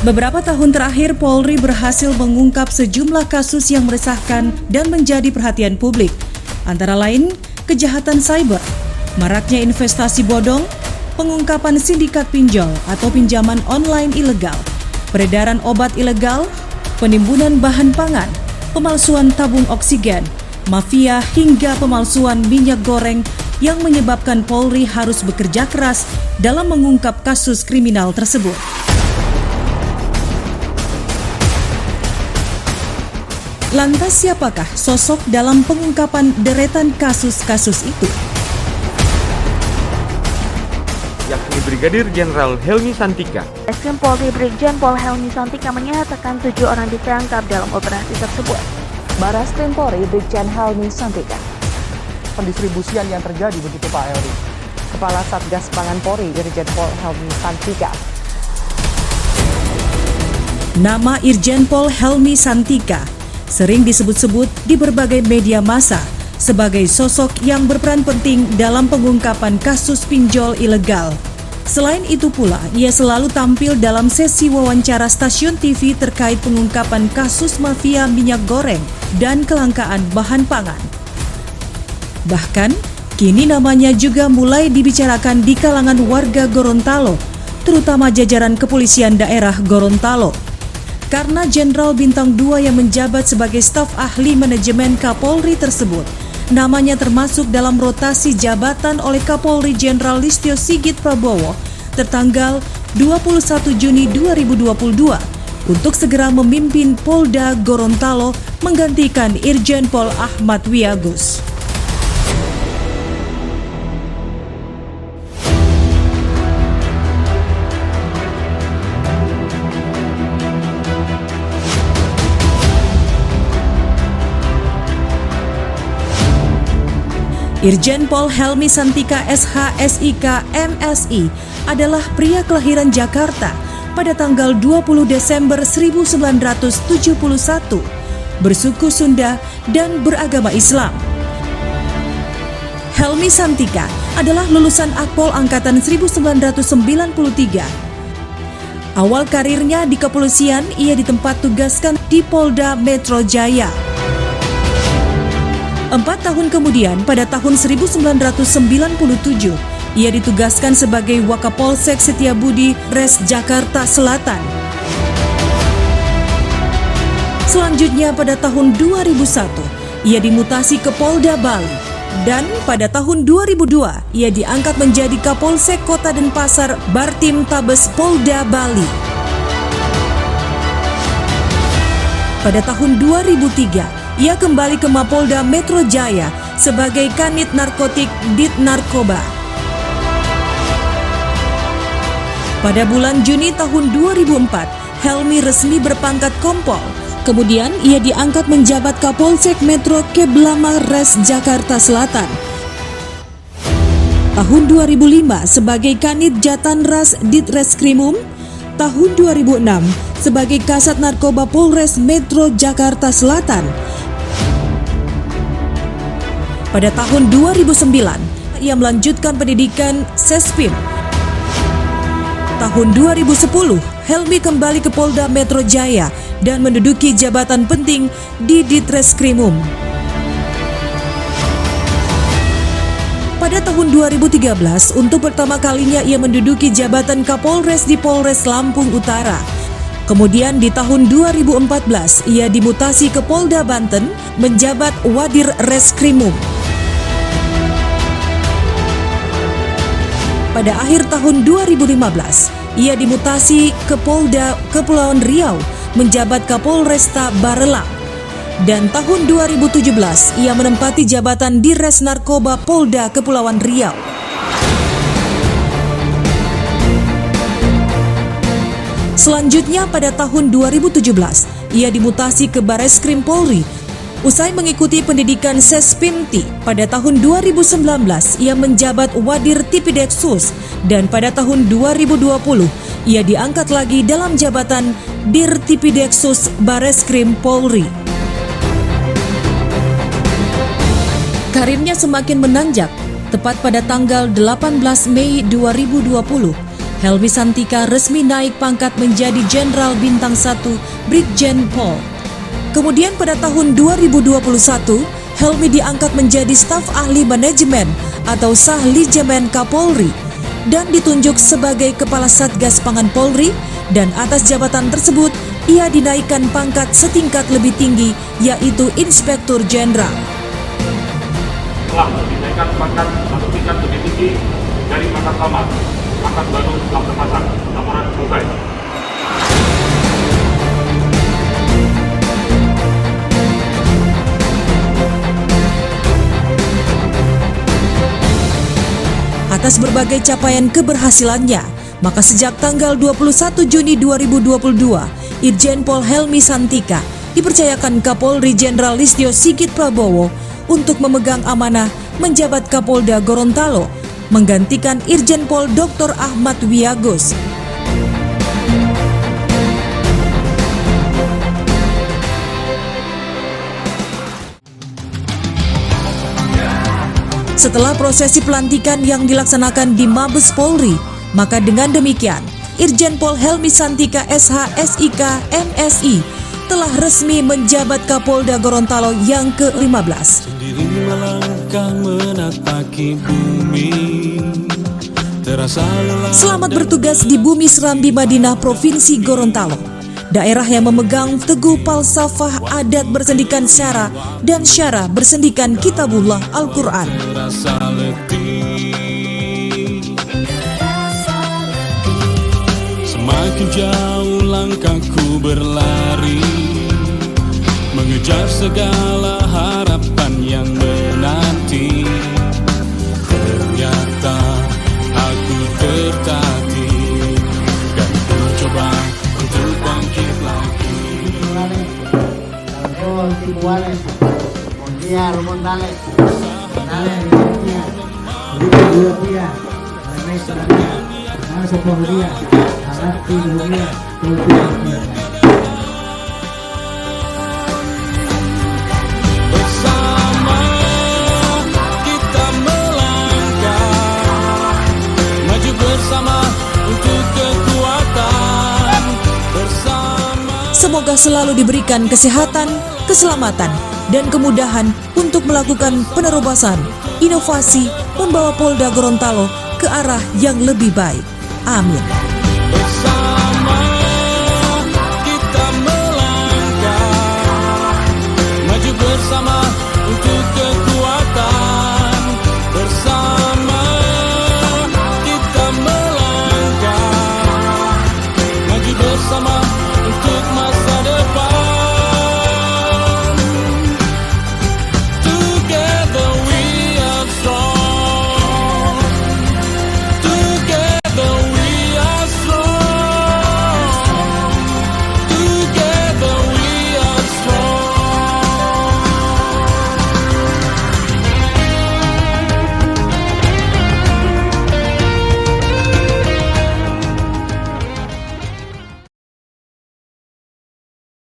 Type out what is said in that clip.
Beberapa tahun terakhir, Polri berhasil mengungkap sejumlah kasus yang meresahkan dan menjadi perhatian publik. Antara lain, kejahatan cyber, maraknya investasi bodong, pengungkapan sindikat pinjol atau pinjaman online ilegal, peredaran obat ilegal, penimbunan bahan pangan, pemalsuan tabung oksigen, mafia hingga pemalsuan minyak goreng yang menyebabkan Polri harus bekerja keras dalam mengungkap kasus kriminal tersebut. Lantas siapakah sosok dalam pengungkapan deretan kasus-kasus itu? Yakni Brigadir Jenderal Helmy Santika. Bareskrim Polri Brigjen Pol Helmy Santika menyatakan 7 orang ditangkap dalam operasi tersebut. Bareskrim Polri Brigjen Helmy Santika. Pendistribusian yang terjadi begitu Pak Helmy. Kepala Satgas Pangan Polri Irjen Pol Helmy Santika. Nama Irjen Pol Helmy Santika sering disebut-sebut di berbagai media massa sebagai sosok yang berperan penting dalam pengungkapan kasus pinjol ilegal. Selain itu pula, ia selalu tampil dalam sesi wawancara stasiun TV terkait pengungkapan kasus mafia minyak goreng dan kelangkaan bahan pangan. Bahkan, kini namanya juga mulai dibicarakan di kalangan warga Gorontalo, terutama jajaran kepolisian daerah Gorontalo. Karena Jenderal Bintang 2 yang menjabat sebagai staf ahli manajemen Kapolri tersebut, namanya termasuk dalam rotasi jabatan oleh Kapolri Jenderal Listio Sigit Prabowo tertanggal 21 Juni 2022 untuk segera memimpin Polda Gorontalo menggantikan Irjen Pol Ahmad Wiyagus. Irjen Pol Helmy Santika SH.SIK MSI adalah pria kelahiran Jakarta pada tanggal 20 Desember 1971, bersuku Sunda dan beragama Islam. Helmy Santika adalah lulusan Akpol Angkatan 1993. Awal karirnya di kepolisian, ia ditempat tugaskan di Polda Metro Jaya. 4 tahun kemudian, pada tahun 1997, ia ditugaskan sebagai Wakapolsek Setiabudi Res Jakarta Selatan. Selanjutnya pada tahun 2001, ia dimutasi ke Polda Bali. Dan pada tahun 2002, ia diangkat menjadi Kapolsek Kota Denpasar Bartim Tabes Polda Bali. Pada tahun 2003, ia kembali ke Mapolda Metro Jaya sebagai Kanit Narkotik Dit Narkoba. Pada bulan Juni tahun 2004, Helmy resmi berpangkat Kompol. Kemudian ia diangkat menjabat Kapolsek Metro Keblama Res Jakarta Selatan. Tahun 2005 sebagai Kanit Jatanras Ditreskrimum. Tahun 2006 sebagai Kasat Narkoba Polres Metro Jakarta Selatan. Pada tahun 2009, ia melanjutkan pendidikan Sespim. Tahun 2010, Helmy kembali ke Polda Metro Jaya dan menduduki jabatan penting di Ditreskrimum. Pada tahun 2013, untuk pertama kalinya ia menduduki jabatan Kapolres di Polres Lampung Utara. Kemudian di tahun 2014, ia dimutasi ke Polda Banten menjabat Wadir Reskrimum. Pada akhir tahun 2015, ia dimutasi ke Polda Kepulauan Riau menjabat Kapolresta Barelang. Dan tahun 2017, ia menempati jabatan di Res Narkoba Polda Kepulauan Riau. Selanjutnya pada tahun 2017, ia dimutasi ke Bareskrim Polri. Usai mengikuti pendidikan Sespimti, pada tahun 2019 ia menjabat Wadir Tipideksus dan pada tahun 2020 ia diangkat lagi dalam jabatan Dir Tipideksus Bareskrim Polri. Karirnya semakin menanjak. Tepat pada tanggal 18 Mei 2020, Helmy Santika resmi naik pangkat menjadi Jenderal Bintang 1 Brigjen Pol. Kemudian pada tahun 2021, Helmy diangkat menjadi staf ahli manajemen atau Sahlijemen Kapolri dan ditunjuk sebagai Kepala Satgas Pangan Polri, dan atas jabatan tersebut ia dinaikkan pangkat setingkat lebih tinggi yaitu Inspektur Jenderal. Telah dinaikkan pangkat satu tingkat lebih tinggi dari pangkat lama, pangkat baru telah terpasang. Laporan selesai. Atas berbagai capaian keberhasilannya, maka sejak tanggal 21 Juni 2022, Irjen Pol Helmy Santika dipercayakan Kapolri Jenderal Listio Sigit Prabowo untuk memegang amanah menjabat Kapolda Gorontalo, menggantikan Irjen Pol Dr. Ahmad Wiyagus. Setelah prosesi pelantikan yang dilaksanakan di Mabes Polri, maka dengan demikian, Irjen Pol Helmy Santika SH SIK MSI telah resmi menjabat Kapolda Gorontalo yang ke-15. Sendiri melangkah menapaki bumi, terasa lelah. Selamat bertugas di Bumi Serambi Madinah, Provinsi Gorontalo, daerah yang memegang teguh falsafah adat bersendikan syara dan syara bersendikan Kitabullah Al-Quran. Terasa letih, semakin jauh langkahku berlari, mengejar segala harapan yang menanti. Ternyata aku tertatih dan ku coba untuk bangkit lagi. Bersama kita melangkah, maju bersama untuk kekuatan bersama. Semoga selalu diberikan kesehatan, keselamatan, dan kemudahan untuk melakukan penerobosan, inovasi, membawa Polda Gorontalo ke arah yang lebih baik. Amin. Bersama kita melangkah, maju bersama untuk kekuatan.